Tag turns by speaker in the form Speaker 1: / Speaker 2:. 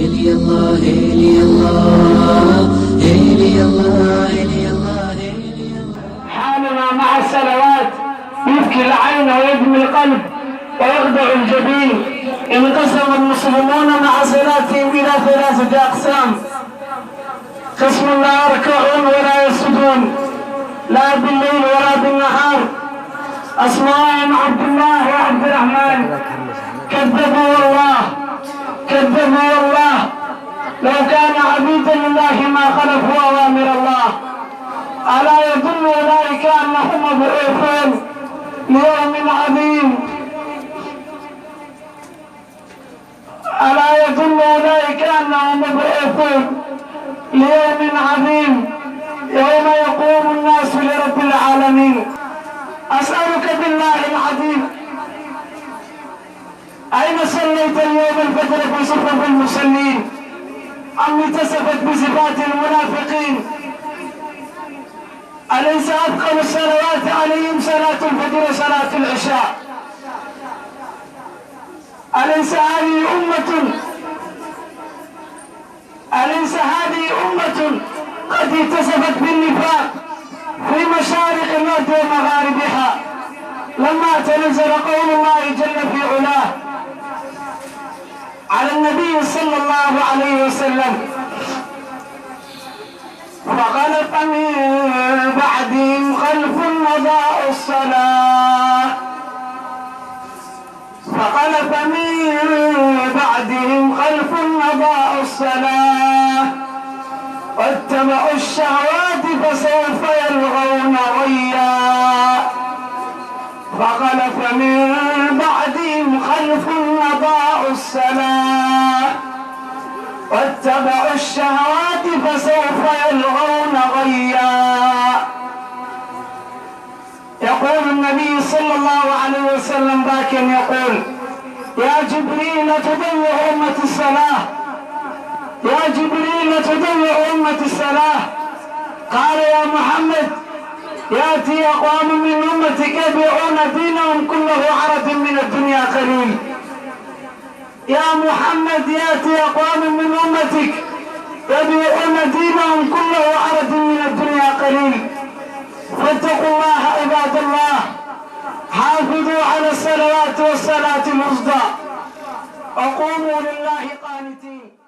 Speaker 1: هيلي الله هيلي الله هيلي الله هيلي الله هيلي الله.
Speaker 2: حالنا مع الصلوات يبكي العين ويدمي القلب ويخضع الجبين. انقسم المسلمون مع صلاتهم إلى 3 أقسام: قسم لا يركعون ولا يسجدون لا بالليل ولا بالنهار، أسماءهم عبد الله وعبد الرحمن. كذبوا والله كذبوا والله، لو كان عبيدا لله ما خلفوا أوامر الله. ألا يظن أولئك أنهم مبعوثون ليوم عظيم؟ ألا يظن أولئك أنهم مبعوثون ليوم عظيم يوم يقوم الناس لرب العالمين. أسألك بالله العظيم، أين صليت اليوم الفجر في صفوف المصلين أم اتصفت بصفات المنافقين؟ أليس أثقل الصلوات عليهم صلاة الفجر وصلاة العشاء؟ أليس هذه أمة قد اتصفت بالنفاق في مشارق الأرض ومغاربها لما تنزل قول الله جل في علاه على النبي صلى الله عليه وسلم: فخلف من بعدهم خلف أضاعوا الصلاة فخلف من بعدهم خلف أضاعوا الصلاة واتبعوا الشهوات فسوف يلغون غيا. فخلف من بعدهم خلف أضاعوا الصلاة واتبعوا الشهوات فسوف يلغون غيا. يقول النبي صلى الله عليه وسلم باكٍ يقول: يا جبريل تضيع أمة الصلاة، يا جبريل تضيع أمة الصلاة. قال: يا محمد، يأتي أقوام من أمتك يبيعون دينهم كله عرض من الدنيا قليل. يا محمد، يأتي أقوام من أمتك يبيعون دينهم كله عرض من الدنيا قليل. فاتقوا الله عباد الله، حافظوا على الصلوات والصلاة الوسطى وقوموا لله قانتين.